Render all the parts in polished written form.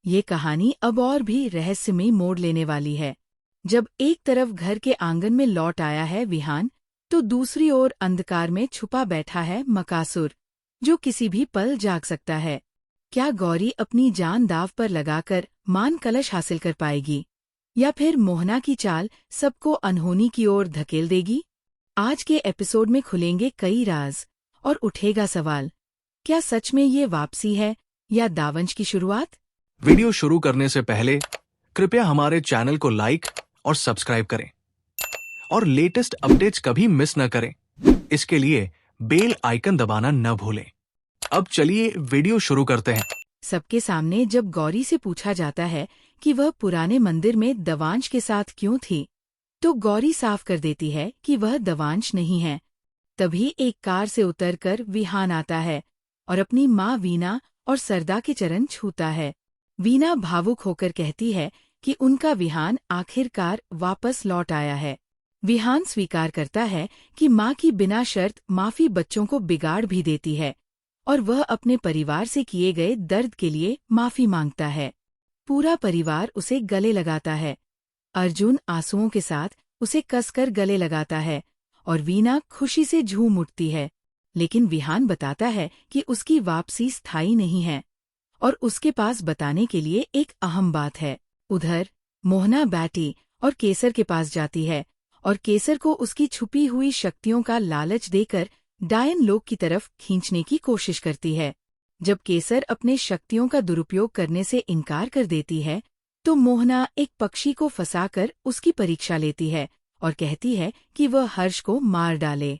ये कहानी अब और भी रहस्यमय मोड़ लेने वाली है। जब एक तरफ घर के आंगन में लौट आया है विहान, तो दूसरी ओर अंधकार में छुपा बैठा है मकासुर, जो किसी भी पल जाग सकता है। क्या गौरी अपनी जान दांव पर लगाकर मान कलश हासिल कर पाएगी, या फिर मोहना की चाल सबको अनहोनी की ओर धकेल देगी? आज के एपिसोड में खुलेंगे कई राज और उठेगा सवाल, क्या सच में ये वापसी है या दावंश की शुरुआत? वीडियो शुरू करने से पहले कृपया हमारे चैनल को लाइक और सब्सक्राइब करें और लेटेस्ट अपडेट्स कभी मिस न करें। इसके लिए बेल आइकन दबाना न भूलें। अब चलिए वीडियो शुरू करते हैं। सबके सामने जब गौरी से पूछा जाता है कि वह पुराने मंदिर में दवांश के साथ क्यों थी, तो गौरी साफ कर देती है कि वह दवांश नहीं है। तभी एक कार से उतरकर विहान आता है और अपनी माँ वीना और सरदा के चरण छूता है। वीना भावुक होकर कहती है कि उनका विहान आखिरकार वापस लौट आया है। विहान स्वीकार करता है कि माँ की बिना शर्त माफी बच्चों को बिगाड़ भी देती है और वह अपने परिवार से किए गए दर्द के लिए माफी मांगता है। पूरा परिवार उसे गले लगाता है। अर्जुन आंसुओं के साथ उसे कसकर गले लगाता है और वीना खुशी से झूम उठती है। लेकिन विहान बताता है कि उसकी वापसी स्थायी नहीं है और उसके पास बताने के लिए एक अहम बात है। उधर मोहना बैटी और केसर के पास जाती है और केसर को उसकी छुपी हुई शक्तियों का लालच देकर डायन लोक की तरफ खींचने की कोशिश करती है। जब केसर अपने शक्तियों का दुरुपयोग करने से इनकार कर देती है, तो मोहना एक पक्षी को फंसाकर उसकी परीक्षा लेती है और कहती है कि वह हर्ष को मार डाले।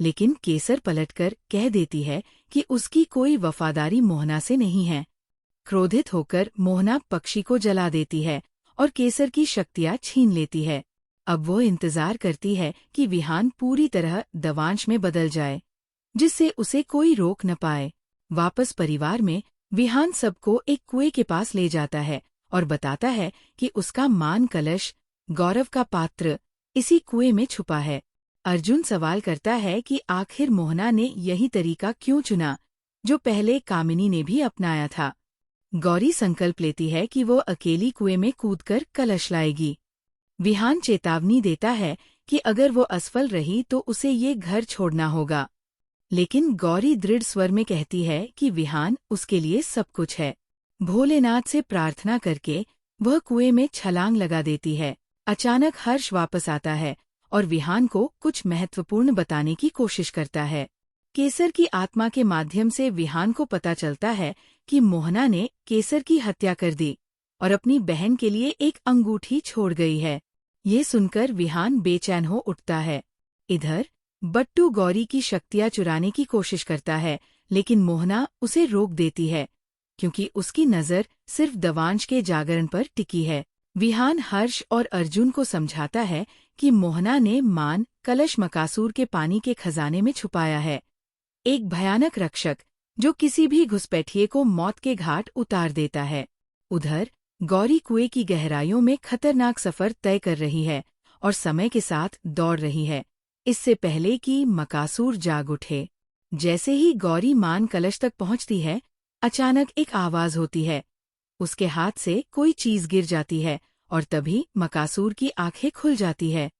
लेकिन केसर पलटकर कह देती है कि उसकी कोई वफादारी मोहना से नहीं है। क्रोधित होकर मोहना पक्षी को जला देती है और केसर की शक्तियाँ छीन लेती है। अब वो इंतजार करती है कि विहान पूरी तरह दवांश में बदल जाए, जिससे उसे कोई रोक न पाए। वापस परिवार में विहान सबको एक कुएं के पास ले जाता है और बताता है कि उसका मान कलश, गौरव का पात्र, इसी कुएं में छुपा है। अर्जुन सवाल करता है कि आखिर मोहना ने यही तरीका क्यों चुना, जो पहले कामिनी ने भी अपनाया था। गौरी संकल्प लेती है कि वो अकेली कुएं में कूदकर कलश लाएगी। विहान चेतावनी देता है कि अगर वो असफल रही तो उसे ये घर छोड़ना होगा। लेकिन गौरी दृढ़ स्वर में कहती है कि विहान उसके लिए सब कुछ है। भोलेनाथ से प्रार्थना करके वह कुएं में छलांग लगा देती है। अचानक हर्ष वापस आता है और विहान को कुछ महत्वपूर्ण बताने की कोशिश करता है। केसर की आत्मा के माध्यम से विहान को पता चलता है कि मोहना ने केसर की हत्या कर दी और अपनी बहन के लिए एक अंगूठी छोड़ गई है। ये सुनकर विहान बेचैन हो उठता है। इधर बट्टू गौरी की शक्तियाँ चुराने की कोशिश करता है, लेकिन मोहना उसे रोक देती है, क्योंकि उसकी नज़र सिर्फ दवांश के जागरण पर टिकी है। विहान हर्ष और अर्जुन को समझाता है कि मोहना ने मान कलश मकासुर के पानी के खजाने में छुपाया है, एक भयानक रक्षक जो किसी भी घुसपैठिए को मौत के घाट उतार देता है। उधर गौरी कुएं की गहराइयों में खतरनाक सफर तय कर रही है और समय के साथ दौड़ रही है, इससे पहले कि मकासुर जाग उठे। जैसे ही गौरी मान कलश तक पहुंचती है, अचानक एक आवाज होती है। उसके हाथ से कोई चीज गिर जाती है और तभी मकासुर की आंखें खुल जाती है।